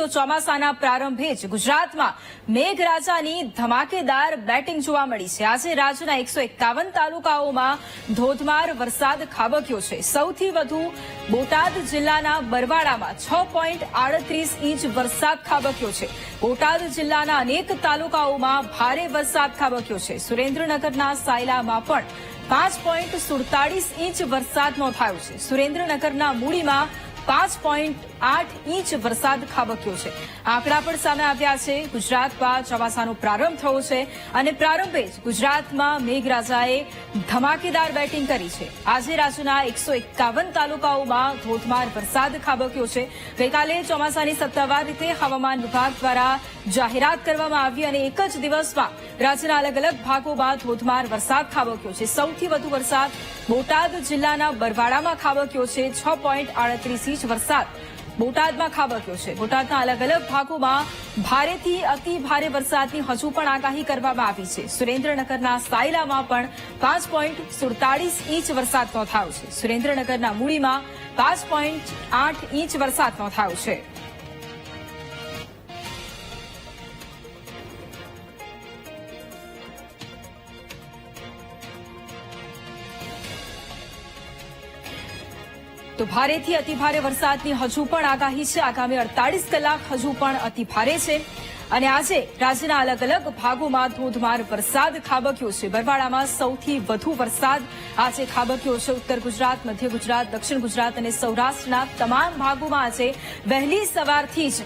તો ચોમાસાના પ્રારંભે જ ગુજરાતમાં મેઘરાજાની ધમાકેદાર બેટિંગ જોવા મળી છે। આજે રાજ્યના 151 તાલુકાઓમાં ધોધમાર વરસાદ ખાબક્યો છે। સૌથી વધુ બોટાદ જિલ્લાના બરવાડામાં 6.38 ઇંચ વરસાદ ખાબક્યો છે। બોટાદ જિલ્લાના અનેક તાલુકાઓમાં ભારે વરસાદ ખાબક્યો છે। સુરેન્દ્રનગરના સાયલામાં પણ 5.47 ઇંચ વરસાદ નોંધાયો છે। સુરેન્દ્રનગરના મૂડીમાં 5.8 ઇંચ વરસાદ ખાબક્યો છે। આંકડા પણ સામે આવ્યા છે। ગુજરાતમાં ચોમાસાનો પ્રારંભ થયો છે અને પ્રારંભે જ ગુજરાતમાં મેઘરાજાએ ધમાકેદાર બેટિંગ કરી છે। આજે રાજ્યના 151 તાલુકાઓમાં ધોધમાર વરસાદ ખાબક્યો છે। ગઈકાલે ચોમાસાની સત્તાવાર રીતે હવામાન વિભાગ દ્વારા જાહેરાત કરવામાં આવી અને એક જ દિવસમાં રાજ્યના અલગ અલગ ભાગોમાં ધોધમાર વરસાદ ખાબક્યો છે। સૌથી વધુ વરસાદ બોટાદ જિલ્લાના બરવાડામાં ખાબક્યો છે। 6.38 ઇંચ વરસાદ બોટાદમાં ખાબક્યો છે। બોટાદના અલગ અલગ ભાગોમાં ભારેથી અતિ ભારે વરસાદની હજુ પણ આગાહી કરવામાં આવી છે। સુરેન્દ્રનગરના સાયલામાં પણ 5.47 ઇંચ વરસાદ નોંધાયો છે। સુરેન્દ્રનગરના મૂડીમાં 5.8 ઇંચ વરસાદ નોંધાયો છે। તો ભારેથી અતિભારે વરસાદની હજુ પણ આગાહી છે। આગામી 48 કલાક હજુ પણ અતિભારે છે અને આજે રાજ્યના અલગ અલગ ભાગોમાં ધોધમાર વરસાદ ખાબક્યો છે। બરવાડામાં સૌથી વધુ વરસાદ આજે ખાબક્યો છે। ઉત્તર ગુજરાત, મધ્ય ગુજરાત, દક્ષિણ ગુજરાત અને સૌરાષ્ટ્રના તમામ ભાગોમાં આજે વહેલી સવારથી જ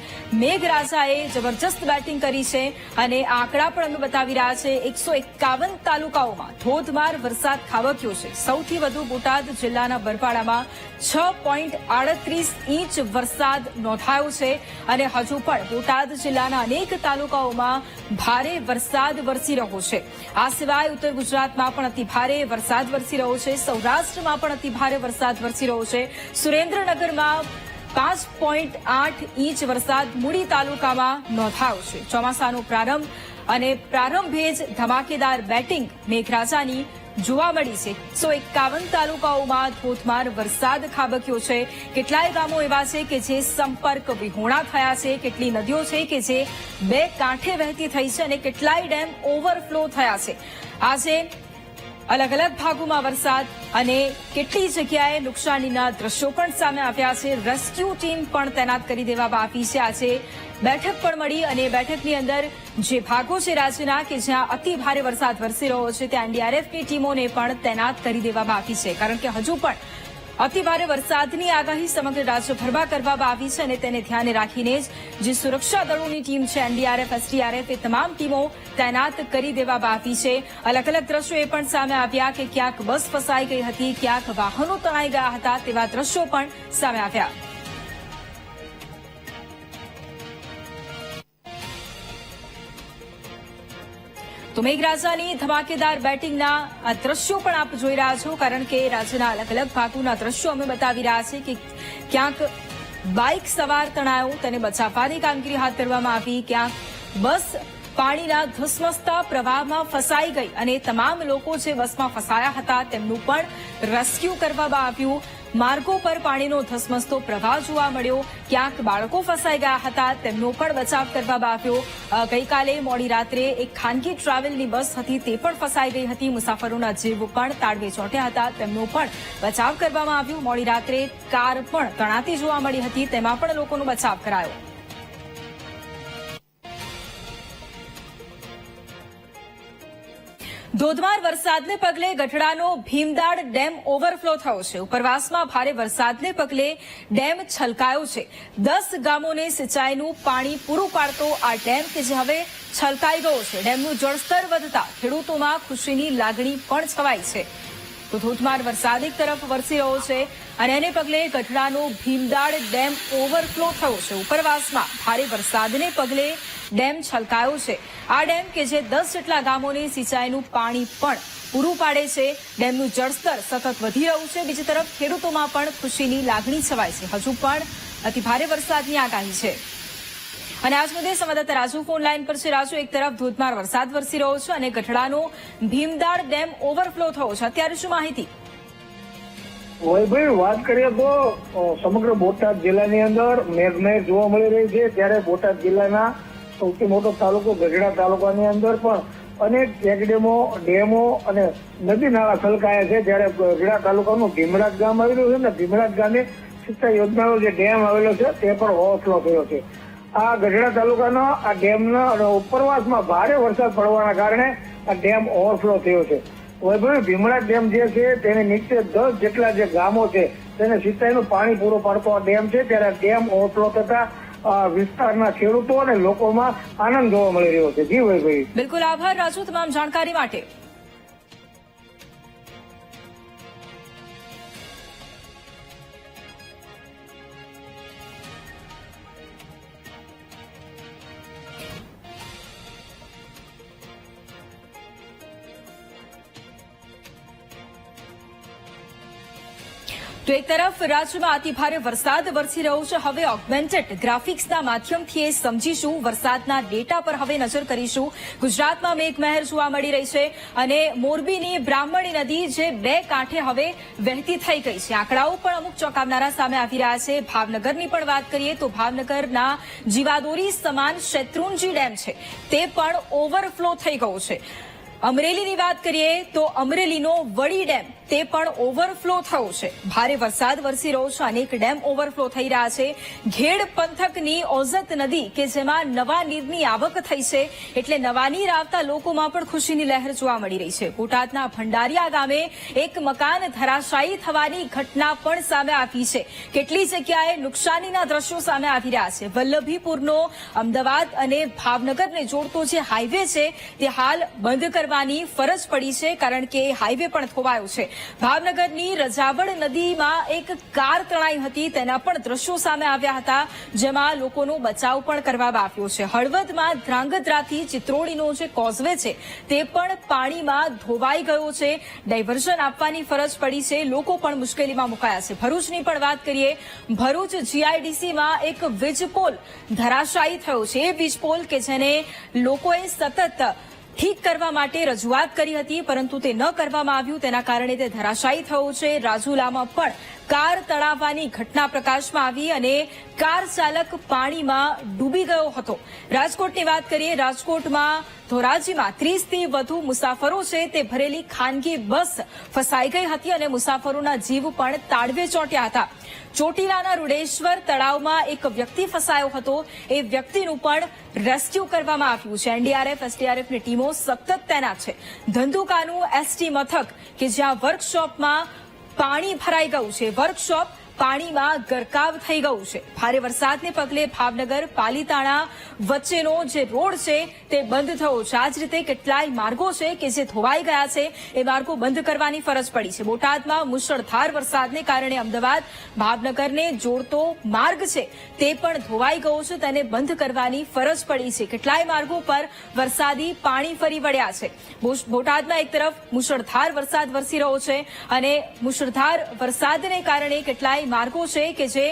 મેઘરાજાએ જબરજસ્ત બેટિંગ કરી છે અને આંકડા પણ અમે બતાવી રહ્યા છે। 151 તાલુકાઓમાં ધોધમાર વરસાદ ખાબક્યો છે। સૌથી વધુ બોટાદ જિલ્લાના બરવાડામાં 6.38 ઇંચ વરસાદ નોંધાયો છે અને હજુ પણ બોટાદ જિલ્લાના અનેક તાલુકાઓમાં ભારે વરસાદ વરસી રહ્યો છે। આ સિવાય ઉત્તર ગુજરાતમાં પણ અતિભારે વરસાદ વરસી રહ્યો છે। સૌરાષ્ટ્રમાં પણ અતિભારે વરસાદ વરસી રહ્યો છે। સુરેન્દ્રનગરમાં 5.8 ઇંચ વરસાદ મૂડી તાલુકામાં નોંધાયો છે। ચોમાસાનો પ્રારંભ અને પ્રારંભે જ ધમાકેદાર બેટિંગ મેઘરાજાની જોવા મળી છે। 151 તાલુકાઓમાં ધોધમાર વરસાદ ખાબક્યો છે। કેટલાય ગામો એવા છે કે જે સંપર્ક વિહોણા થયા છે। કેટલી નદીઓ છે કે જે બે કાંઠે વહેતી થઈ છે અને કેટલાય ડેમ ઓવરફ્લો થયા છે। આજે અલગ અલગ ભાગોમાં વરસાદ અને કેટલી જગ્યાએ નુકસાનીના દ્રશ્યો પણ સામે આવ્યા છે। રેસ્ક્યુ ટીમ પણ તૈનાત કરી દેવામાં આવી છે। આજે બેઠક પણ મળી અને બેઠકની અંદર જે ભાગો છે રાજ્યના કે જ્યાં અતિ ભારે વરસાદ વરસી રહ્યો છે ત્યાં એનડીઆરએફની ટીમોને પણ તૈનાત કરી દેવામાં આવી છે, કારણ કે હજુ પણ અતિ ભારે વરસાદની આગાહી સમગ્ર રાજ્યભરમાં કરવામાં આવી છે અને તેને ધ્યાને રાખીને જ જે સુરક્ષા દળોની ટીમ છે એનડીઆરએફ, એસડીઆરએફ એ તમામ ટીમો તૈનાત કરી દેવામાં આવી છે। અલગ અલગ દ્રશ્યો એ પણ સામે આવ્યા કે ક્યાંક બસ ફસાઈ ગઈ હતી, ક્યાંક વાહનો તણાઈ ગયા હતા, તેવા દ્રશ્યો પણ સામે આવ્યા। તો મેઘરાજાની ધમાકેદાર બેટિંગના આ દ્રશ્યો પણ આપ જોઈ રહ્યા છો, કારણ કે રાજ્યના અલગ અલગ ભાગોના દ્રશ્યો અમે બતાવી રહ્યા છે કે ક્યાંક બાઇક સવાર તણાયો, તેને બચાવવાની કામગીરી હાથ ધરવામાં આવી, ક્યાંક બસ પાણીના ધસમસતા પ્રવાહમાં ફસાઈ ગઈ અને તમામ લોકો જે બસમાં ફસાયા હતા તેમનું પણ રેસ્ક્યુ કરવામાં આવ્યું। માર્ગો પર પાણીનો ધસમસતો પ્રવાહ જોવા મળ્યો, ક્યાંક બાળકો ફસાઈ ગયા હતા તેમનો પણ બચાવ કરવામાં આવ્યો। ગઈકાલે મોડી રાત્રે એક ખાનગી ટ્રાવેલની બસ હતી તે પણ ફસાઈ ગઈ હતી, મુસાફરોના જીવ પણ તાળવે ચોંટ્યા હતા, તેમનો પણ બચાવ કરવામાં આવ્યો। મોડી રાત્રે કાર પણ તણાતી જોવા મળી હતી, તેમાં પણ લોકોનો બચાવ કરાયો। ધોધમાર વરસાદને પગલે ગઢડાનો ભીમદાળ ડેમ ઓવરફ્લો થયો છે। ઉપરવાસમાં ભારે વરસાદને પગલે ડેમ છલકાયો છે। 10 ગામોને સિંચાઈનું પાણી પૂરું પાડતો આ ડેમ કે જે હવે છલકાઈ ગયો છે, ડેમનું જળસ્તર વધતા ખેડૂતોમાં ખુશીની લાગણી પણ છવાઈ છે। તો ધોધમાર વરસાદ એક તરફ વરસી રહ્યો છે અને એને પગલે ગઢડાનો ભીમદાળ ડેમ ઓવરફ્લો થયો છે। ઉપરવાસમાં ભારે વરસાદને પગલે ડેમ છલકાયો છે। આ ડેમ કે જે 10 જેટલા ગામોને સિંચાઈનું પાણી પણ પૂરું પાડે છે, ડેમનું જળસ્તર સતત વધી રહ્યું છે। બીજી તરફ ખેડૂતોમાં પણ ખુશીની લાગણી છવાય છે। હજુ પણ અતિભારે વરસાદની આગાહી છે અને આજ મુદ્દે સંવાદદાતા રાજુ ફોન લાઈન પર છે। રાજુ, એક તરફ ધોધમાર વરસાદ વરસી રહ્યો છે અને ગઢડાનો ભીમદાળ ડેમ ઓવરફ્લો થયો છે, અત્યારે શું માહિતી? વૈભવી વાત કરીએ તો સમગ્ર બોટાદ જિલ્લાની અંદર મેઘમહેર જોવા મળી રહી છે, ત્યારે બોટાદ જિલ્લાના સૌથી મોટો તાલુકો ગઢડા તાલુકાની અંદર પણ અનેક ચેકડેમો, ડેમો અને નદી નાળા છલકાયા છે. જ્યારે ગઢડા તાલુકાનું ભીમરાજ ગામ આવેલું છે ને ભીમરાજ ગામે સિંચાઈ યોજનાનો જે ડેમ આવેલો છે તે પણ ઓવરફ્લો થયો છે. આ ગઢડા તાલુકાના આ ડેમના ઉપરવાસમાં ભારે વરસાદ પડવાના કારણે આ ડેમ ઓવરફ્લો થયો છે. વૈભવી ભીમરાજ ડેમ જે છે તેને નીચે 10 જેટલા જે ગામો છે તેને સિંચાઈનું પાણી પૂરું પાડતો આ ડેમ છે. ત્યારે ડેમ ઓવરફ્લો થતા વિસ્તારના ખેડૂતો અને લોકોમાં આનંદ જોવા મળી રહ્યો છે. જી વૈભવી. બિલકુલ આભાર રાજુ તમામ જાણકારી માટે. તો એક તરફ રાજ્યમાં અતિભારે વરસાદ વરસી રહ્યો છે. હવે ઓગમેન્ટેડ ગ્રાફિક્સના માધ્યમથી એ સમજીશું. વરસાદના ડેટા પર હવે નજર કરીશું. ગુજરાતમાં મેઘમહેર જોવા મળી રહી છે અને મોરબીની બ્રાહ્મણી નદી જે 2 કાંઠે હવે વહેતી થઈ ગઈ છે. આંકડાઓ પણ અમુક ચોંકાવનારા સામે આવી રહ્યા છે. ભાવનગરની પણ વાત કરીએ તો ભાવનગરના જીવાદોરી સમાન શેત્રુંજી ડેમ છે તે પણ ઓવરફ્લો થઈ ગયો છે. અમરેલીની વાત કરીએ તો અમરેલીનો વડી ડેમ તે પણ ઓવરફ્લો થયો છે. ભારે વરસાદ વરસી રહ્યો છે, અનેક ડેમ ઓવરફ્લો થઈ રહ્યા છે. ઘેડ પંથકની ઓઝત નદી કે જેમાં નવા નીરની આવક થઈ છે એટલે નવા નીર આવતા લોકોમાં પણ ખુશીની લહેર જોવા મળી રહી છે. બોટાદના ભંડારિયા ગામે એક મકાન ધરાશાયી થવાની ઘટના પણ સામે આવી છે. કેટલી જગ્યાએ નુકસાનીના દ્રશ્યો સામે આવી રહ્યા છે. વલ્લભીપુરનો અમદાવાદ અને ભાવનગરને જોડતો જે હાઈવે છે તે હાલ બંધ કરવાની ફરજ પડી છે કારણ કે હાઈવે પણ ધોવાયો છે. ભાવનગરની રજાવડ નદીમાં એક કાર તણાઈ હતી, તેના પણ દ્રશ્યો સામે આવ્યા હતા જેમાં લોકોનો બચાવ પણ કરવામાં આવ્યો છે. હળવદમાં ધ્રાંગધ્રાથી ચિત્રોડીનો જે કોઝવે છે તે પણ પાણીમાં ધોવાઈ ગયો છે. ડાયવર્ઝન આપવાની ફરજ પડી છે. લોકો પણ મુશ્કેલીમાં મુકાયા છે. ભરૂચની પણ વાત કરીએ. ભરૂચ જીઆઈડીસીમાં એક વીજપોલ ધરાશાયી થયો છે. એ વીજપોલ કે જેને લોકોએ સતત ઠીક કરવા માટે રજૂઆત કરી હતી પરંતુ તે ન કરવામાં આવ્યું, તેના કારણે તે ધરાશાયી થયો છે. રાજુલામાં પણ કાર તણાવવાની ઘટના પ્રકાશમાં આવી અને કાર ચાલક પાણીમાં ડૂબી ગયો હતો. રાજકોટની વાત કરીએ. રાજકોટમાં ધોરાજીમાં 30થી વધુ મુસાફરો છે તે ભરેલી ખાનગી બસ ફસાઈ ગઈ હતી અને મુસાફરોના જીવ પણ તાળવે ચોંટ્યા હતા. ચોટીલાના રૂડેશ્વર તળાવમાં એક વ્યક્તિ ફસાયો હતો. એ વ્યક્તિનું પણ રેસ્ક્યુ કરવામાં આવ્યું છે. એનડીઆરએફ, એસડીઆરએફની ટીમો સતત તૈનાત છે. ધંધુકાનું એસટી મથક કે જ્યાં વર્કશોપમાં પાણી ભરાઈ ગયું છે, વર્કશોપ પાણીમાં ગરકાવ થઈ ગયું છે. ભારે વરસાદને પગલે ભાવનગર પાલીતાણા વચ્ચેનો જે રોડ છે તે બંધ થયો છે. આ જ રીતે કેટલાય માર્ગો છે કે જે ધોવાઈ ગયા છે એ માર્ગો બંધ કરવાની ફરજ પડી છે. બોટાદમાં મુશળધાર વરસાદને કારણે અમદાવાદ ભાવનગરને જોડતો માર્ગ છે તે પણ ધોવાઈ ગયો છે, તેને બંધ કરવાની ફરજ પડી છે. કેટલાય માર્ગો પર વરસાદી પાણી ફરી વળ્યા છે. બોટાદમાં એક તરફ મુશળધાર વરસાદ વરસી રહ્યો છે અને મુશળધાર વરસાદને કારણે કેટલાય માર્ગો છે કે જે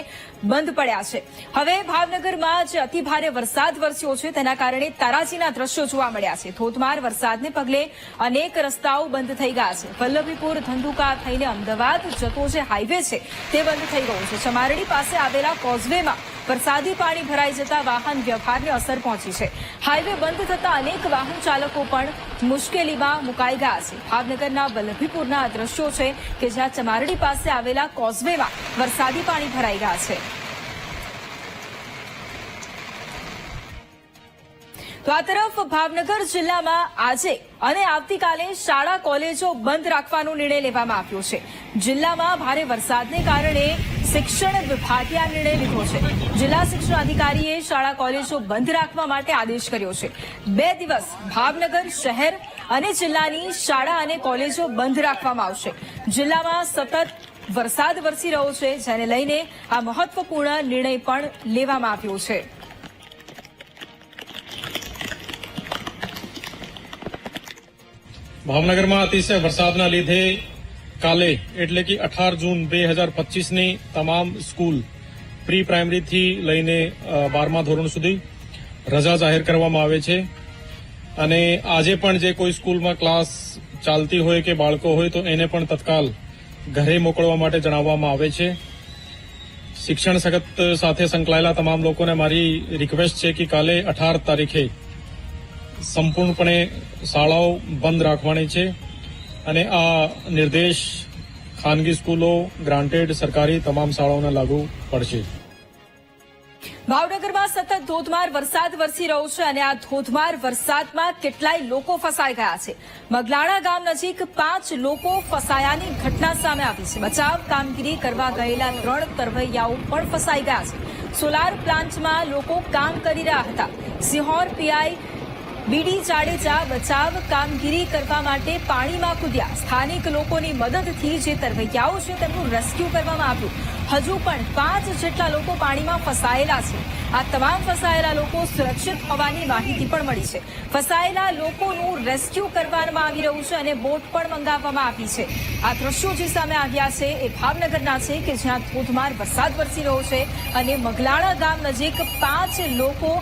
બંધ પડ્યા છે. હવે ભાવનગરમાં જે અતિભારે વરસાદ વરસ્યો છે તેના કારણે તારાજીના દ્રશ્યો જોવા મળ્યા છે. ધોધમાર વરસાદને પગલે અનેક રસ્તાઓ બંધ થઈ ગયા છે. વલ્લભીપુર ધંધુકા થઈને અમદાવાદ જતો જે હાઈવે છે તે બંધ થઈ ગયો છે. ચમારડી પાસે આવેલા કોઝવેમાં વરસાદી પાણી ભરાઈ જતા વાહન વ્યવહારને અસર પહોંચી છે. હાઈવે બંધ થતા અનેક વાહન ચાલકો પણ મુશ્કેલીમાં મુકાઈ ગયા છે. ભાવનગરના વલ્લભીપુરના દ્રશ્યો છે કે જ્યાં ચમારડી પાસે આવેલા કોઝવેમાં વરસાદી પાણી ભરાઈ ગયા છે. તો આ તરફ ભાવનગર જિલ્લામાં આજે અને આવતીકાલે શાળા કોલેજો બંધ રાખવાનો નિર્ણય લેવામાં આવ્યો છે. જિલ્લામાં ભારે વરસાદને કારણે શિક્ષણ વિભાગે આ નિર્ણય લીધો છે. જિલ્લા શિક્ષણ અધિકારીએ શાળા કોલેજો બંધ રાખવા માટે આદેશ કર્યો છે. 2 દિવસ ભાવનગર શહેર અને જિલ્લાની શાળા અને કોલેજો બંધ રાખવામાં આવશે. જિલ્લામાં સતત વરસાદ વરસી રહ્યો છે જેને લઈને આ મહત્વપૂર્ણ નિર્ણય પણ લેવામાં આવ્યો છે. ભાવનગરમાં અતિશય વરસાદના લીધે કાલે એટલે કે 18 જૂન 2025ની તમામ સ્કૂલ પ્રી પ્રાઇમરીથી લઈને 12મા ધોરણ સુધી રજા જાહેર કરવામાં આવે છે અને આજે પણ જે કોઈ સ્કૂલમાં ક્લાસ ચાલતી હોય કે બાળકો હોય તો એને પણ તત્કાલ ઘરે મોકલવા માટે જણાવવામાં આવે છે. શિક્ષણ જગત સાથે સંકળાયેલા તમામ લોકોને મારી રિક્વેસ્ટ છે કે કાલે 18 તારીખે સંપૂર્ણપણે શાળાઓ બંધ રાખવાની છે અને આ નિર્દેશ ખાનગી સ્કૂલો, ગ્રાન્ટેડ સરકારી તમામ શાળાઓને લાગુ પડશે. ભાવનગરમાં સતત ધોધમાર વરસાદ વરસી રહ્યો છે અને આ ધોધમાર વરસાદમાં કેટલાય લોકો ફસાઈ ગયા છે. મગલાણા ગામ નજીક 5 લોકો ફસાયાની ઘટના સામે આવી છે. બચાવ કામગીરી કરવા ગયેલા 3 તરવૈયાઓ પણ ફસાઈ ગયા છે. સોલાર પ્લાન્ટમાં લોકો કામ કરી રહ્યા હતા. સિહોર પીઆઈ બીડી જાડેજા બચાવ કામગીરી કરવા માટે પાણીમાં કૂદ્યા. સ્થાનિક લોકોની મદદથી જે તરવૈયાઓ છે તેમનું રેસ્ક્યુ કરવામાં આવ્યું. હજુ પણ 5 જેટલા લોકો પાણીમાં ફસાયેલા છે. આ તમામ ફસાયેલા લોકો સુરક્ષિત હોવાની માહિતી પણ મળી છે. ફસાયેલા લોકોનું રેસ્ક્યુ કરવામાં આવી રહ્યું છે અને બોટ પણ મંગાવવામાં આવી છે. આ દ્રશ્યો જે સામે આવ્યા છે એ ભાવનગરના છે કે જ્યાં ધોધમાર વરસાદ વરસી રહ્યો છે અને મગલાણા ગામ નજીક 5 લોકો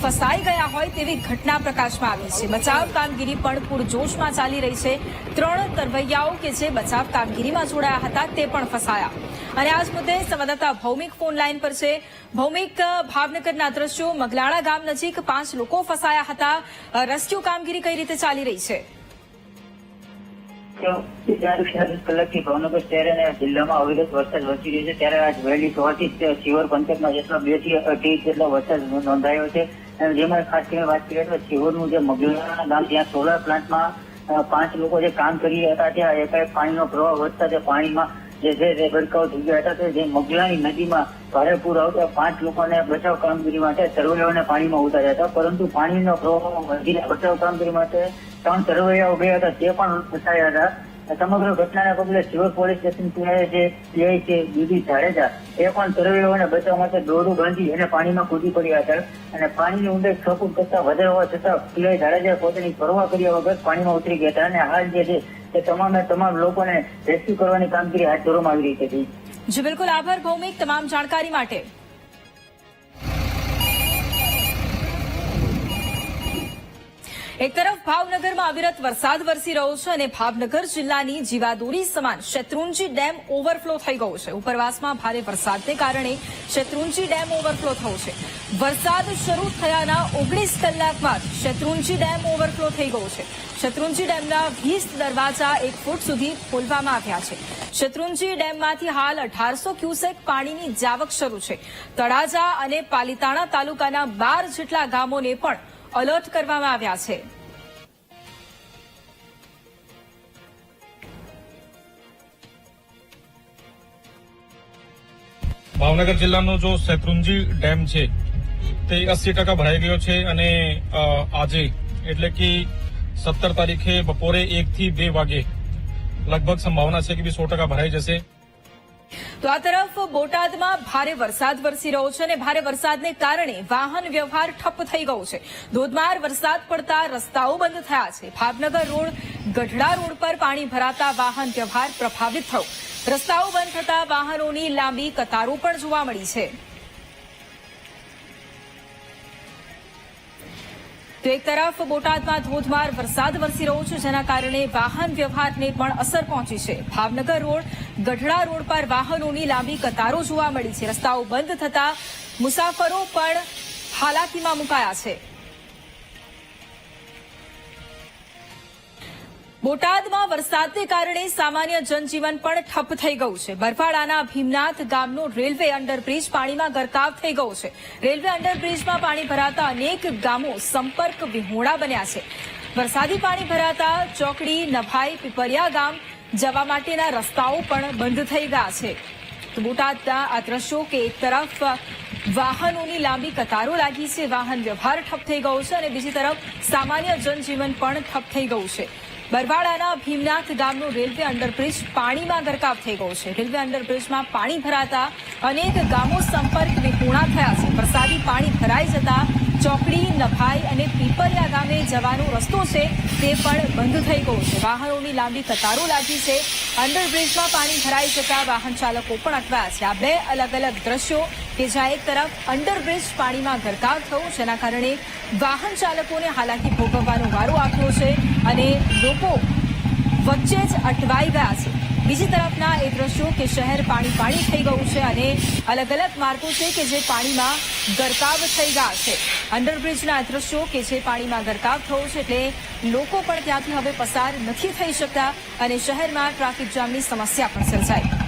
ફસાઈ ગયા હોય તેવી ઘટના પ્રકાશમાં આવી છે. બચાવ કામગીરી પણ પૂરજોશમાં ચાલી રહી છે. 3 તરવૈયાઓ કે જે બચાવ કામગીરીમાં જોડાયા હતા તે પણ ફસાયા. અને આ જ મુદ્દે સંવાદદાતા ભૌમિક ફોન લાઈન પર છે. ભૌમિક, ભાવનગરના દ્રશ્યો, મગલાણા ગામ નજીક 5 લોકો ફસાયા હતા. રેસ્ક્યુ કામગીરી કઈ રીતે ચાલી રહી છે? 4 કલાકથી ભાવનગર શહેર અને જિલ્લામાં અવિરત વરસાદ વરસી રહ્યો છે. ત્યારે આજ વહેલી સવારથી શિહોર પંથકમાં જેટલો 2 થી 2.5 જેટલો વરસાદ નોંધાયો છે. જેમાં ખાસ કરીને વાત કરીએ તો શિહોરનું જે મગલાણા ગામ, ત્યાં સોલાર પ્લાન્ટમાં 5 લોકો જે કામ કરી રહ્યા હતા, ત્યાં એકાએક પાણીનો પ્રવાહ વધતા તે પાણીમાં જે છે તે ગરકાવ થઈ ગયા હતા. જે મગલાણી નદીમાં ભારે પૂર આવતા 5 લોકોને બચાવ કામગીરી માટે તરવૈયાઓને પાણીમાં ઉતાર્યા હતા. પરંતુ પાણીનો પ્રવાહ વધીને બચાવ કામગીરી માટે 3 તરવૈયાઓ ગયા હતા, તે પણ ફસાયા હતા. સમગ્ર ઘટનાના પગલે શિહોર પોલીસ સ્ટેશન જે પીઆઈ છે બીડી જાડેજા, એ પણ તરવૈયાઓને બચાવવા માટે દોરડું બાંધી અને પાણીમાં કૂદી પડ્યા હતા. અને પાણીની ઊંડાઈ 6 ફૂટ કરતા વધારે હોવા છતાં પીઆઈ જાડેજા પોતાની પરવા કર્યા વગર પાણીમાં ઉતરી ગયા હતા. અને હાલ જે છે તે તમામ લોકોને રેસ્ક્યુ કરવાની કામગીરી હાથ ધરવામાં આવી રહી છે. જી બિલકુલ, આભાર ભૌમિક તમામ જાણકારી માટે. એક તરફ ભાવનગરમાં અવિરત વરસાદ વરસી રહ્યો છે અને ભાવનગર જિલ્લાની જીવાદોરી સમાન શેત્રુંજી ડેમ ઓવરફ્લો થઈ ગયો છે. ઉપરવાસમાં ભારે વરસાદને કારણે શેત્રુંજી ડેમ ઓવરફ્લો થયો છે. વરસાદ શરૂ થયાના 19 કલાકમાં શેત્રુંજી ડેમ ઓવરફ્લો થઈ ગયો છે. શેત્રુંજી ડેમના 20 દરવાજા 1 ફૂટ સુધી ખોલવામાં આવ્યા છે. શેત્રુંજી ડેમમાંથી હાલ 1800 ક્યુસેક પાણીની જાવક શરૂ છે. તળાજા અને પાલીતાણા તાલુકાના 12 જેટલા ગામોને પણ એલર્ટ કરવામાં આવ્યા છે. ભાવનગર જિલ્લાનો જો શેત્રુંજી ડેમ છે તે 80% ભરાઈ ગયો છે અને આજે એટલે કે 17 તારીખે બપોરે 1 થી 2 વાગે લગભગ સંભાવના છે કે 100% ભરાઈ જશે. તો આ તરફ બોટાદમાં ભારે વરસાદ વરસી રહ્યો છે અને ભારે વરસાદને કારણે વાહન વ્યવહાર ઠપ થઈ ગયો છે. ધોધમાર વરસાદ પડતા રસ્તાઓ બંધ થયા છે. ભાવનગર રોડ ગઢડા રોડ પર પાણી ભરાતા વાહન વ્યવહાર પ્રભાવિત થયો. રસ્તાઓ બંધ થતા વાહનોની લાંબી કતારો પણ જોવા મળી છે. તો એક તરફ બોટાદમાં ધોધમાર વરસાદ વરસી રહ્યો છે, જેના કારણે વાહન વ્યવહારને પણ અસર પહોંચી છે. ભાવનગર રોડ ગઢડા રોડ પર વાહનોની લાંબી કતારો જોવા મળી છે. રસ્તાઓ બંધ થતા મુસાફરો પણ હાલાકીમાં મુકાયા છે. બોટાદમાં વરસાદને કારણે સામાન્ય જનજીવન પણ ઠપ થઈ ગયું છે. બરવાડાના ભીમનાથ ગામનો રેલવે અંડરબ્રિજ પાણીમાં ગરકાવ થઈ ગયો છે. રેલવે અંડરબ્રિજમાં પાણી ભરાતા અનેક ગામો સંપર્ક વિહોણા બન્યા છે. વરસાદી પાણી ભરાતા ચોકડી, નભાઈ, પીપરિયા ગામ જવા માટેના રસ્તાઓ પણ બંધ થઈ ગયા છે. તો બોટાદના આ દ્રશ્યો કે એક તરફ વાહનોની લાંબી કતારો લાગી છે, વાહન વ્યવહાર ઠપ થઈ ગયો છે અને બીજી તરફ સામાન્ય જનજીવન પણ ઠપ થઈ ગયું છે. બરવાડાના ભીમનાથ ગામનો રેલવે અંડરબ્રિજ પાણીમાં ગરકાવ થઈ ગયો છે. રેલવે અંડરબ્રિજમાં પાણી ભરાતા અનેક ગામો સંપર્ક વિહોણા થયા છે. વરસાદી પાણી ભરાઈ જતા ચોકડી, નભાઈ અને પીપરિયા ગામે જવાનો રસ્તો છે તે પણ બંધ થઈ ગયો છે. વાહનોની લાંબી કતારો લાગી છે. અંડરબ્રિજમાં પાણી ભરાઈ જતા વાહન ચાલકો પણ અટવાયા છે. આ 2 અલગ અલગ દ્રશ્યો કે જ્યાં એક તરફ અંડરબ્રિજ પાણીમાં ગરકાવ થયો, જેના કારણે વાહન ચાલકોને હાલાકી ભોગવવાનો વારો આવ્યો છે અને લોકો વચ્ચે જ અટવાઈ ગયા છે. બીજી તરફના એ દ્રશ્યો કે શહેર પાણી પાણી થઈ ગયું છે અને અલગ અલગ માર્ગો છે કે જે પાણીમાં ગરકાવ થઈ ગયા છે. અંડરબ્રિજના આ દ્રશ્યો કે જે પાણીમાં ગરકાવ થયો છે એટલે લોકો પણ ત્યાંથી હવે પસાર નથી થઈ શકતા અને શહેરમાં ટ્રાફિક જામની સમસ્યા પણ સર્જાઈ.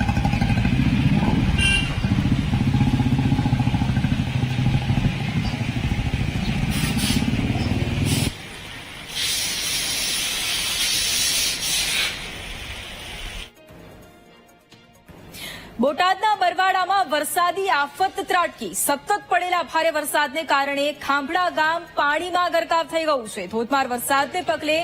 બોટાદના બરવાડામાં વરસાદી આફત ત્રાટકી. સતત પડેલા ભારે વરસાદને કારણે ખાંભડા ગામ પાણીમાં ગરકાવ થઈ ગયું છે. ધોધમાર વરસાદને પગલે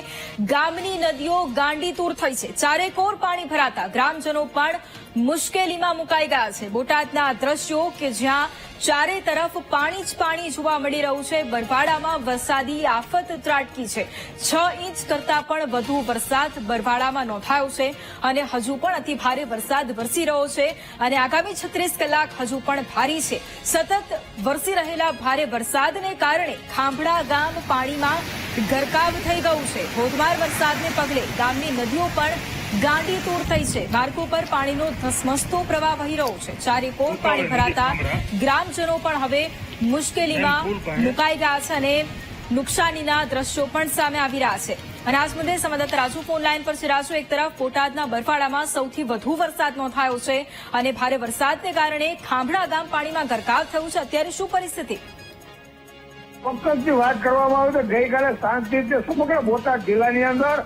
ગામની નદીઓ ગાંડીતૂર થઈ છે. ચારેકોર પાણી ભરાતા ગ્રામજનો પણ મુશ્કેલીમાં મુકાઈ ગયા છે. બોટાદના આ દ્રશ્યો કે જ્યાં ચારે તરફ પાણી જ પાણી જોવા મળી રહ્યું છે. બરવાડામાં વરસાદી આફત ત્રાટકી છે. 6 ઇંચ કરતા પણ વધુ વરસાદ બરવાડામાં નોંધાયો છે અને હજુ પણ અતિ ભારે વરસાદ વરસી રહ્યો છે અને આગામી 36 કલાક હજુ પણ ભારી છે. સતત વરસી રહેલા ભારે વરસાદને કારણે ખાંભડા ગામ પાણીમાં ગરકાવ થઈ ગયું છે. ધોધમાર વરસાદને પગલે ગામની નદીઓ પણ ગાંડીતૂર થઈ છે. માર્ગો પર પાણીનો ધસમસતો પ્રવાહ વહી રહ્યો છે. ચારેકોર પાણી ભરાતા ગ્રામજનો પણ હવે મુશ્કેલીમાં મુકાઈ ગયા છે અને નુકસાનીના દ્રશ્યો પણ સામે આવી રહ્યા છે. અને આજ મુદ્દે સંવાદદાતા રાજુ ફોન લાઈન પર છે. રાજુ, એક તરફ બોટાદના બરવાડામાં સૌથી વધુ વરસાદ નોંધાયો છે અને ભારે વરસાદને કારણે ખાંભડા ગામ પાણીમાં ગરકાવ થયું છે. અત્યારે શું પરિસ્થિતિ? ચોક્કસની વાત કરવામાં આવે તો ગઈકાલે સાંજથી સમગ્ર બોટાદ જિલ્લાની અંદર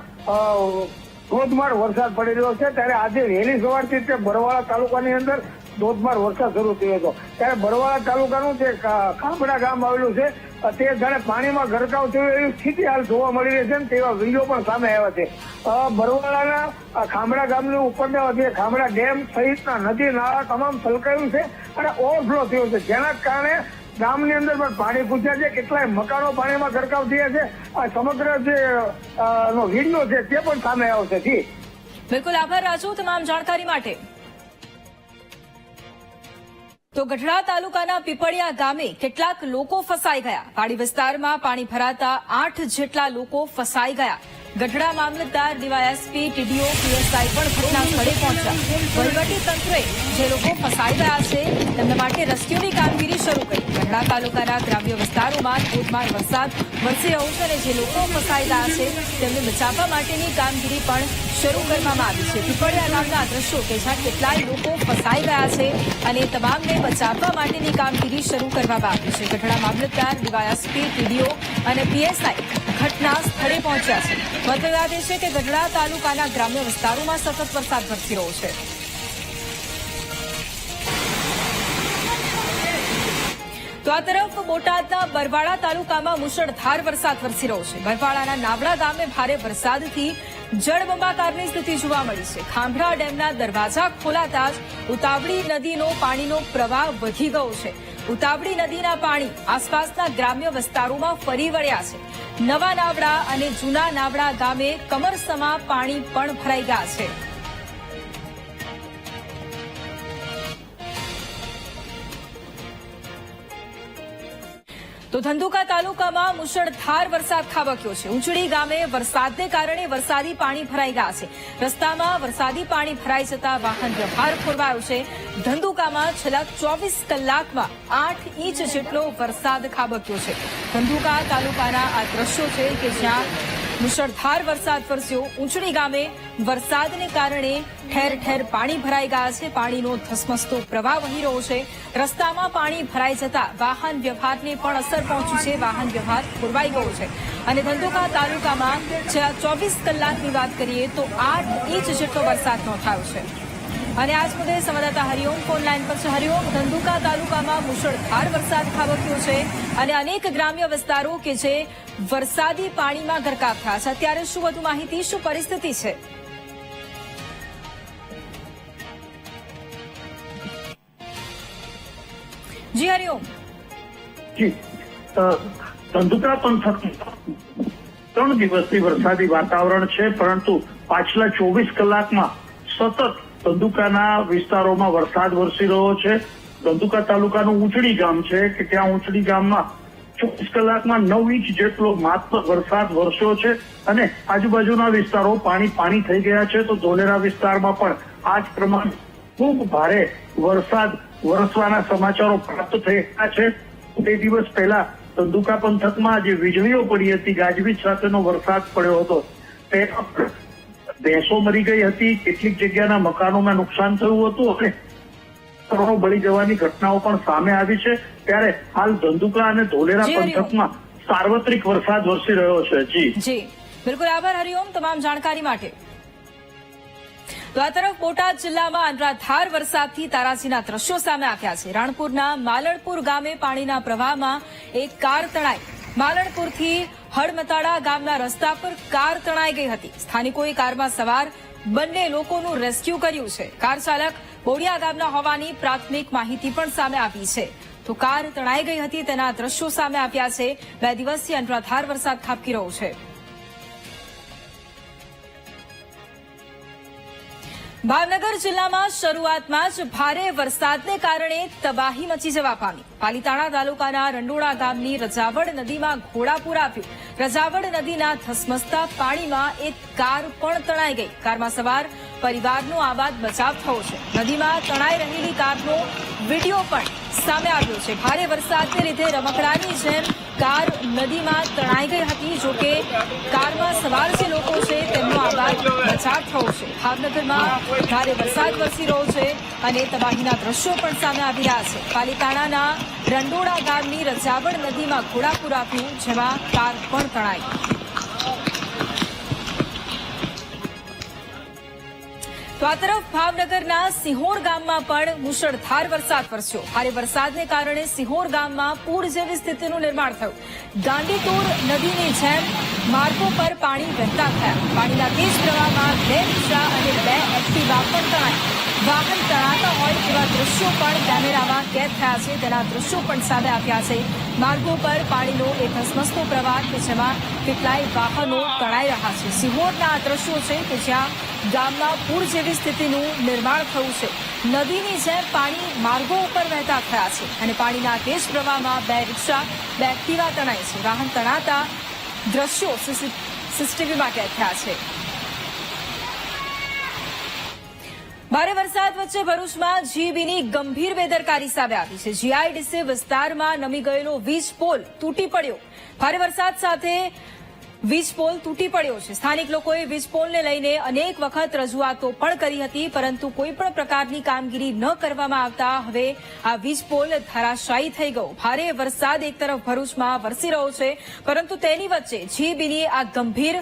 ધોધમાર વરસાદ પડી રહ્યો છે. ત્યારે આજે વહેલી સવારથી તે બરવાળા તાલુકાની અંદર ધોધમાર વરસાદ શરૂ થયો હતો. ત્યારે બરવાળા તાલુકાનું જે ખાંભડા ગામ આવેલું છે તે જાણે પાણીમાં ગરકાવ થયો એવી સ્થિતિ હાલ જોવા મળી રહી છે. તેવા વિડીયો પણ સામે આવ્યા છે. બરવાળાના ખાંભડા ગામની ઉપરના જે ખાંભડા ડેમ સહિતના નદી નાળા તમામ છલકાયું છે અને ઓવરફ્લો થયો છે, જેના કારણે ગામની અંદર પણ પાણી પૂછ્યા છે. કેટલાય મકાનો પાણીમાં ગરકાવ થયા છે. આ સમગ્ર જે નો વિડીયો છે તે પણ સામે આવ્યો છે. જી બિલકુલ, આભાર રાજુ તમામ જાણકારી માટે. તો ગઢડા તાલુકાના પીપળિયા ગામે કેટલાક લોકો ફસાઈ ગયા. વાડી વિસ્તારમાં પાણી ભરાતા 8 જેટલા લોકો ફસાઈ ગયા. ગઢડા મામલતદાર, ડીવાયએસપી, ટીડીઓ, પીએસઆઈ પણ ઘટના સ્થળે પહોંચ્યા. વહીવટી તંત્રએ જે લોકો ફસાઈ ગયા છે તેમના માટે રેસ્ક્યુની કામગીરી શરૂ કરી. ગઢડા તાલુકાના ગ્રામ્ય વિસ્તારોમાં ધોધમાર વરસાદ વરસી રહ્યો છે અને જે લોકો ફસાઈ ગયા છે તેમને બચાવવા માટેની કામગીરી પણ શરૂ કરવામાં આવી છે. પીપળિયા ગામના દ્રશ્યો કે જ્યાં કેટલાય લોકો ફસાઈ ગયા છે અને તમામને બચાવવા માટેની કામગીરી શરૂ કરવામાં આવી છે. ગઢડા મામલતદાર, ડીવાયએસપી, ટીડીઓ અને પીએસઆઈ ઘટના સ્થળે પહોંચ્યા છે. મહત્વની વાત એ છે કે ગઢડા તાલુકાના ગ્રામ્ય વિસ્તારોમાં સતત વરસાદ વરસી રહ્યો છે. તો આ તરફ બોટાદના બરવાડા તાલુકામાં મુશળધાર વરસાદ વરસી રહ્યો છે. બરવાડાના નાવડા ગામે ભારે વરસાદથી જળબંબાકારની સ્થિતિ જોવા મળી છે. ખાંભડા ડેમના દરવાજા ખોલાતા જ ઉતાવળી નદીનો પાણીનો પ્રવાહ વધી ગયો છે. ઉતાવળી નદીના પાણી આસપાસના ગ્રામ્ય વિસ્તારોમાં ફરી વળ્યા છે. નવા નાવડા અને જૂના નાવડા ગામે કમરસમા પાણી પણ ભરાઈ ગયા છે. તો ધંધુકા તાલુકામાં મુશળધાર વરસાદ ખાબક્યો છે. ઊંચડી ગામે વરસાદને કારણે વરસાદી પાણી ભરાઈ ગયા છે. રસ્તામાં વરસાદી પાણી ભરાઈ જતા વાહન વ્યવહાર ખોરવાયો છે. ધંધુકામાં છેલ્લા 24 કલાકમાં 8 ઇંચ જેટલો વરસાદ ખાબક્યો છે. ધંધુકા તાલુકાના આ દ્રશ્યો છે કે જ્યાં મુશળધાર વરસાદ વરસ્યો. ઊંચડી ગામે વરસાદને કારણે ઠેર ઠેર પાણી ભરાઈ ગયા છે. પાણીનો ધસમસતો પ્રવાહ વહી રહ્યો છે. રસ્તામાં પાણી ભરાઈ જતા વાહન વ્યવહારને પણ અસર પહોંચી છે. વાહન વ્યવહાર ખોરવાઈ ગયો છે અને ધંધુકા તાલુકામાં છેલ્લા 24 કલાકની વાત કરીએ તો 8 ઇંચ જેટલો વરસાદ નોંધાયો છે. અને આજ મુદ્દે સંવાદદાતા હરિઓમ ફોન લાઈન પર છે. હરિઓમ, ધંધુકા તાલુકામાં મુશળધાર વરસાદ ખાબક્યો છે અને અનેક ગ્રામ્ય વિસ્તારો કે જે વરસાદી પાણીમાં ગરકાવ થયા છે. અત્યારે શું વધુ માહિતી, શું પરિસ્થિતિ છે? જી હરિઓમ. જી, ધંધુકા પંથકમાં 3 દિવસથી વરસાદી વાતાવરણ છે, પરંતુ પાછલા 24 કલાકમાં સતત ધંધુકાના વિસ્તારોમાં વરસાદ વરસી રહ્યો છે. ધંધુકા તાલુકાનું ઊંચડી ગામ છે કે ત્યાં ઊંચડી ગામમાં 24 કલાકમાં 9 ઇંચ જેટલો માત્ર વરસાદ વરસ્યો છે અને આજુબાજુના વિસ્તારો પાણી થઈ ગયા છે. તો ધોલેરા વિસ્તારમાં પણ આ જ પ્રમાણે ખૂબ ભારે વરસાદ વરસવાના સમાચારો પ્રાપ્ત થયા છે. તે દિવસ પહેલા ધંધુકા પંથકમાં જે વીજળીઓ પડી હતી, ગાજવીજ સાથેનો વરસાદ પડ્યો હતો, તેમાં ભેંસો મરી ગઈ હતી, કેટલીક જગ્યાના મકાનોમાં નુકસાન થયું હતું અને ઘરો બળી જવાની ઘટનાઓ પણ સામે આવી છે. ત્યારે હાલ ધંધુકા અને ધોલેરા પંથકમાં સાર્વત્રિક વરસાદ વરસી રહ્યો છે. જી બિલકુલ, આભાર હરિઓમ તમામ જાણકારી માટે. તો આ તરફ બોટાદ જિલ્લામાં અનરાધાર વરસાદથી તારાજીના દ્રશ્યો સામે આવ્યા છે. રાણપુરના માલણપુર ગામે પાણીના પ્રવાહમાં એક કાર તણાઈ. માલણપુરથી હળમતાડા ગામના રસ્તા પર કાર તણાઈ ગઈ હતી. સ્થાનિકોએ કારમાં સવાર બંને લોકોનું રેસ્ક્યુ કર્યું છે. કાર ચાલક બોડિયા ગામના હોવાની પ્રાથમિક માહિતી પણ સામે આવી છે. તો કાર તણાઈ ગઈ હતી તેના દ્રશ્યો સામે આવ્યા છે. 2 દિવસથી અનરાધાર વરસાદ ખાબકી રહ્યો છે. ભાવનગર જિલ્લામાં શરૂઆતમાં જ ભારે વરસાદને કારણે તબાહી મચી જવા પામી. પાલીતાણા તાલુકાના રંડોળા ગામની રજાવડ નદીમાં ઘોડાપૂર આવ્યું. રજાવડ નદીના ધસમસતા પાણીમાં એક કાર પણ તણાઈ ગઈ. કારમાં સવાર પરિવારનો આબાદ બચાવ થયો છે. નદીમાં તણાઈ રહેલી કારનો વિડીયો પણ સામે આવ્યો છે. ભારે વરસાદને લીધે રમકડાની જેમ કાર નદીમાં તણાઈ ગઈ હતી. જોકે કારમાં સવાર જે લોકો છે તેમનો આબાદ બચાવ થયો છે. ભાવનગરમાં ભારે વરસાદ વરસી રહ્યો છે અને તબાહીના દ્રશ્યો પણ સામે આવી રહ્યા છે. પાલીતાણાના રંડોળા ગામની રજાવડ નદીમાં ઘોડાપૂર આવ્યું, જેમાં કાર પણ તણાઈ. તો આ તરફ ભાવનગરના સિહોર ગામમાં પણ મુશળધાર વરસાદ વરસ્યો. ભારે વરસાદને કારણે સિહોર ગામમાં પૂર જેવી સ્થિતિનું નિર્માણ થયું. ગાંડીતુર નદીની જેમ માર્ગો પર પાણી વહેતા થયા. પાણીના તેજ પ્રવાહમાં 2 રિક્ષા અને 2 એક્ટિવા પણ તણાઈ. વાહન તણાતા હોય તેવા દ્રશ્યો પણ કેમેરામાં કેદ થયા છે. તેના દ્રશ્યો પણ સામે આવ્યા છે. માર્ગો પર પાણીનો એક ધસમસતો પ્રવાહ કે જેમાં કેટલાય વાહનો તણાઈ રહ્યા છે. સિહોરના આ દ્રશ્યો છે કે જ્યાં ગામમાં પૂર જેવી સ્થિતિનું નિર્માણ થયું છે. નદીની જેમ પાણી માર્ગો ઉપર વહેતા થયા છે અને પાણીના તેજ પ્રવાહમાં 2 રિક્ષા 2 એક્ટિવા તણાઈ છે. વાહન તણાતા દ્રશ્યો સીસીટીવીમાં કેદ થયા છે. ભારે વરસાદ વચ્ચે ભરૂચમાં જીબીની ગંભીર બેદરકારી સામે આવી છે. જીઆઈડીસી વિસ્તારમાં નમી ગયેલો વીજ પોલ તૂટી પડ્યો. ભારે વરસાદ સાથે વીજ પોલ તૂટી પડ્યો છે. સ્થાનિક લોકોએ વીજ પોલને લઈને અનેક વખત રજૂઆતો પણ કરી હતી, પરંતુ કોઈ પણ પ્રકારની કામગીરી ન કરવામાં આવતા હવે આ વીજ પોલ ધરાશાયી થઈ ગયો. ભારે વરસાદ એક તરફ ભરૂચમાં વરસી રહ્યો છે, પરંતુ તેની વચ્ચે જીબીની આ ગંભીર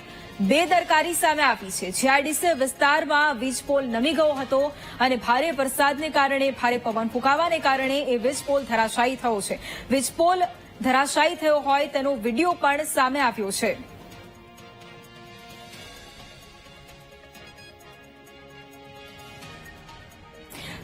બેદરકારી સામે આવી છે. જીઆઈડીસી વિસ્તારમાં વીજ પોલ નમી ગયો હતો અને ભારે વરસાદને કારણે, ભારે પવન ફૂંકાવાને કારણે એ વીજ પોલ ધરાશાયી થયો છે. વીજ પોલ ધરાશાયી થયો હોય તેનો વિડીયો પણ સામે આવ્યો છે.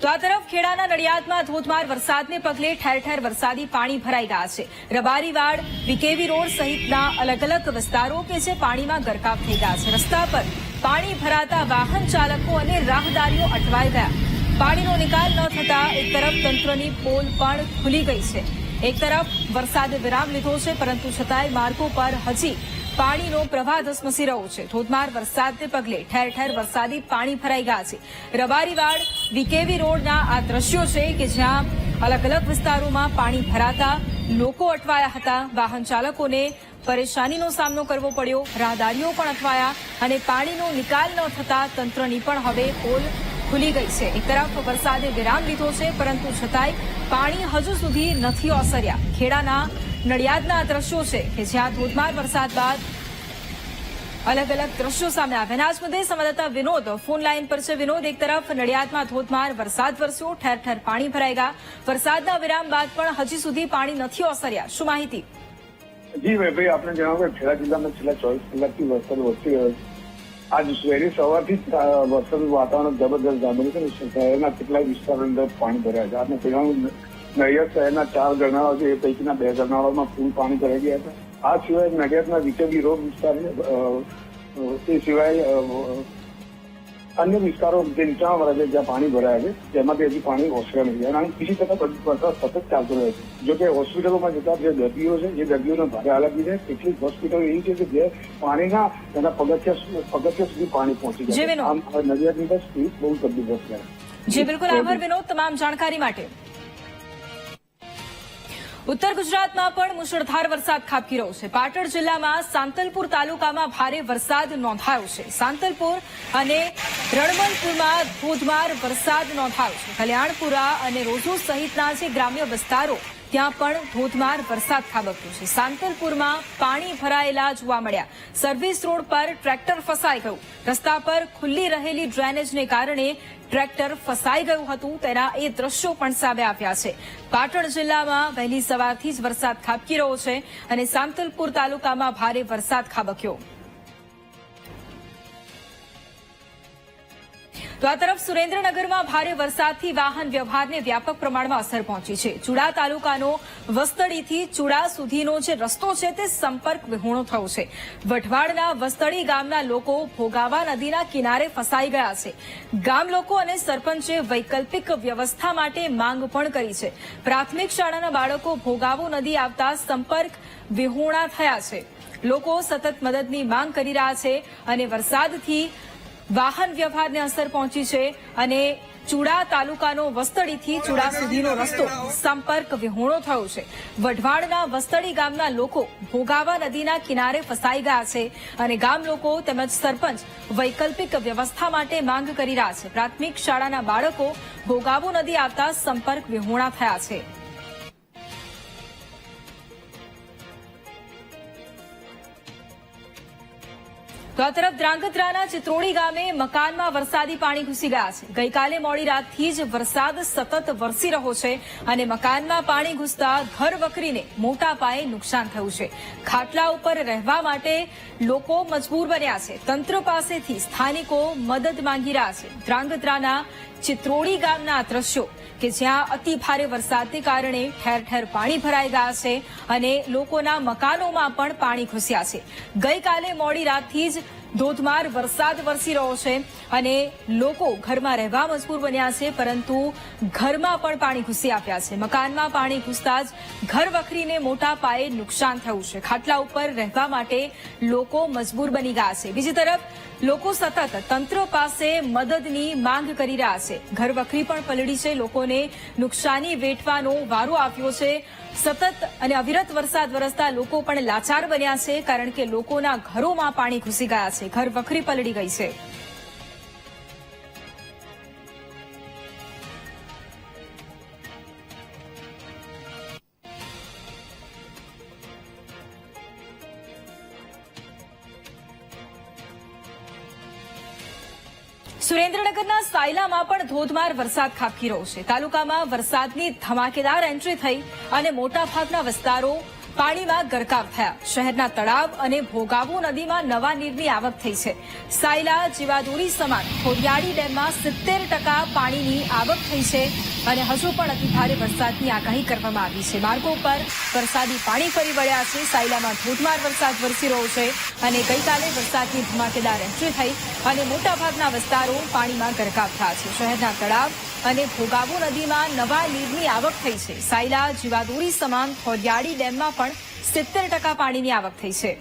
તો આ તરફ ખેડાના નડિયાદમાં ધોધમાર વરસાદને પગલે ઠેર ઠેર વરસાદી પાણી ભરાઈ ગયા છે. રબારીવાડ, વિકેવી રોડ સહિતના અલગ અલગ વિસ્તારો કે જે પાણીમાં ગરકાવ થઈ ગયા છે. રસ્તા પર પાણી ભરાતા વાહન ચાલકો અને રાહદારીઓ અટવાઈ ગયા. પાણીનો નિકાલ ન થતા એક તરફ તંત્રની પોલ પણ ખુલી ગઈ છે. એક તરફ વરસાદે વિરામ લીધો છે, પરંતુ છતાંય માર્ગો પર હજી પાણીનો પ્રવાહ ધસમસી રહ્યો છે. ધોધમાર વરસાદને પગલે ઠેર ઠેર વરસાદી પાણી ભરાઈ ગયા છે. રબારીવાડ, વિકેવી રોડના આ દ્રશ્યો છે કે જ્યાં અલગ અલગ વિસ્તારોમાં પાણી ભરાતા લોકો અટવાયા હતા. વાહન ચાલકોને પરેશાનીનો સામનો કરવો પડ્યો. રાહદારીઓ પણ અટવાયા અને પાણીનો નિકાલ ન થતા તંત્રની પણ હવે પોલ ખુલી ગઈ છે. એક તરફ વરસાદે વિરામ લીધો છે, પરંતુ છતાંય પાણી હજુ સુધી નથી ઓસર્યા. ખેડાના નડિયાદના દ્રશ્યો છે કે જ્યાં ધોધમાર વરસાદ બાદ અલગ અલગ દ્રશ્યો સામે આવ્યા. આજ મુદ્દે સંવાદદાતા વિનોદ ફોન લાઈન પર છે. વિનોદ, એક તરફ નડિયાદમાં ધોધમાર વરસાદ વરસ્યો, ઠેર ઠેર પાણી ભરાઈ ગયા. વરસાદના વિરામ બાદ પણ હજી સુધી પાણી નથી ઓસર્યા. શું માહિતી? જી ભાઈ, આપણે જણાવ્યું ખેડા જિલ્લામાં છેલ્લા 24 કલાકથી વરસાદ વરસી રહ્યો છે. આજ વહેલી સવારથી જ વરસાદનું વાતાવરણ જબરદસ્ત જામ્યું છે. શહેરના કેટલાય વિસ્તારોની અંદર પાણી ભરાયા છે. આપણે પહેલાનું નડિયાદ શહેરના 4 ગરનાળા છે, એ પૈકીના 2 ગરનાળામાં ફૂલ પાણી ભરાઈ ગયા હતા. આ સિવાય નડિયાદના વિકેવી રોડ વિસ્તાર, તે સિવાય अन्य विस्तारों જે નીચાણવાળા છે જ્યાં પાણી ભરાયા છે તેમાંથી હજી પાણી ઓસર્યા નથી અને બીજી તરફ વરસાદ સતત ચાલતો રહે છે. જો કે હોસ્પિટલોમાં જતા જે દર્દીઓ છે જે દર્દીઓને ભારે હાલત છે કેટલીક હોસ્પિટલો એવી છે કે જે પાણીના તેના પગથિયા સુધી પાણી પહોંચી જાય છે. આમ નડિયાદની બસ બહુ તકલીફ છે. જી બિલકુલ આભાર વિનોદ તમામ જાણકારી માટે. ઉત્તર ગુજરાતમાં પણ મુશળધાર વરસાદ ખાબકી રહ્યો છે. પાટણ જિલ્લામાં સાંતલપુર તાલુકામાં ભારે વરસાદ નોંધાયો છે. સાંતલપુર અને રણમલપુરમાં ધોધમાર વરસાદ નોંધાયો છે. કલ્યાણપુરા અને રોજો સહિતના જે ગ્રામ્ય વિસ્તારો ત્યાં પણ ધોધમાર વરસાદ ખાબક્યો છે. સાંતલપુરમાં પાણી ભરાયેલા જોવા મળ્યા. સર્વિસ રોડ પર ટ્રેક્ટર ફસાઈ ગયું. રસ્તા પર ખુલ્લી રહેલી ડ્રેનેજને કારણે ટ્રેક્ટર ફસાઈ ગયું હતું તેના એ દ્રશ્યો પણ સામે આવ્યા છે. પાટણ જિલ્લામાં વહેલી સવારથી જ વરસાદ ખાબકી રહ્યો છે અને સાંતલપુર તાલુકામાં ભારે વરસાદ ખાબક્યો. તો આ તરફ સુરેન્દ્રનગરમાં ભારે વરસાદથી વાહન વ્યવહારને વ્યાપક પ્રમાણમાં અસર પહોંચી છે. ચુડા તાલુકાનો વસ્તડીથી ચુડા સુધીનો જે રસ્તો છે તે સંપર્ક વિહોણો થયો છે. વઢવાડના વસ્તડી ગામના લોકો ભોગાવા નદીના કિનારે ફસાઈ ગયા છે. ગામ લોકો અને સરપંચે વૈકલ્પિક વ્યવસ્થા માટે માંગ પણ કરી છે. પ્રાથમિક શાળાના બાળકો ભોગાવો નદી આવતા સંપર્ક વિહોણા થયા છે. લોકો સતત મદદની માંગ કરી રહ્યા છે અને વરસાદથી વાહન વ્યવહારને અસર પહોંચી છે અને ચુડા તાલુકાનો વસ્તડીથી ચુડા સુધીનો રસ્તો સંપર્ક વિહોણો થયો છે. વઢવાડના વસ્તડી ગામના લોકો ભોગાવા નદીના કિનારે ફસાઈ ગયા છે અને ગામ લોકો તેમજ સરપંચ વૈકલ્પિક વ્યવસ્થા માટે માંગ કરી રહ્યા છે. પ્રાથમિક શાળાના બાળકો ભોગાવો નદી આવતા સંપર્ક વિહોણા થયા છે. તો આ તરફ ધ્રાંગધ્રાના ચિત્રોડી ગામે મકાનમાં વરસાદી પાણી ઘૂસી ગયા છે. ગઈકાલે મોડી રાતથી જ વરસાદ સતત વરસી રહ્યો છે અને મકાનમાં પાણી ઘૂસતા ઘર વકરીને મોટા પાયે નુકસાન થયું છે. ખાટલા ઉપર રહેવા માટે લોકો મજબૂર બન્યા છે. તંત્ર પાસેથી સ્થાનિકો મદદ માંગી રહ્યા છે. ધ્રાંગધ્રાના ચિત્રોડી ગામના દ્રશ્યો કે જ્યાં અતિ ભારે વરસાદને કારણે ઠેર ઠેર પાણી ભરાઈ ગયા છે અને લોકોના મકાનોમાં પણ પાણી ઘૂસ્યા છે. ગઈકાલે મોડી રાતથી જ ધોધમાર વરસાદ વરસી રહ્યો છે અને લોકો ઘરમાં રહેવા મજબૂર બન્યા છે પરંતુ ઘરમાં પણ પાણી ઘૂસી આવ્યા છે. મકાનમાં પાણી ઘૂસતા જ ઘર વખરીને મોટા પાયે નુકસાન થયું છે. ખાટલા ઉપર રહેવા માટે લોકો મજબૂર બની ગયા છે. બીજી તરફ લોકો સતત તંત્ર પાસે મદદની માંગ કરી રહ્યા છે. ઘર વખરી પણ પલળી છે. લોકોને નુકસાની વેઠવાનો વારો આવ્યો છે. સતત અને અવિરત વરસાદ વરસતા લોકો પણ લાચાર બન્યા છે કારણ કે લોકોના ઘરોમાં પાણી ઘૂસી ગયા છે. ઘર વખરી પલળી ગઈ છે. સુરેન્દ્રનગરના સાયલામાં પણ ધોધમાર વરસાદ ખાબકી રહ્યો છે. તાલુકામાં વરસાદની ધમાકેદાર એન્ટ્રી થઈ અને મોટાભાગના વિસ્તારો પાણીમાં ગરકાવ થયા. શહેરના તળાવ અને ભોગાવો નદીમાં નવા નીરની આવક થઈ છે. સાયલા જીવાદોરી સમાન ખોડિયાળી ડેમમાં 70% પાણીની આવક થઈ છે અને હજુ પણ અતિભારે વરસાદની આગાહી કરવામાં આવી છે. માર્ગો પર વરસાદી પાણી ફરી વળ્યા છે. સાયલામાં ધોધમાર વરસાદ વરસી રહ્યો છે અને ગઈકાલે વરસાદની ધમાકેદાર એન્ટ્રી થઈ અને મોટાભાગના વિસ્તારો પાણીમાં ગરકાવ થયા છે. શહેરના તળાવ અને ભોગાવો નદીમાં નવા નીરની આવક થઈ છે. સાયલા જીવાદોરી સમાન ખોડિયાળી ડેમમાં પણ 70% પાણીની આવક થઈ છે.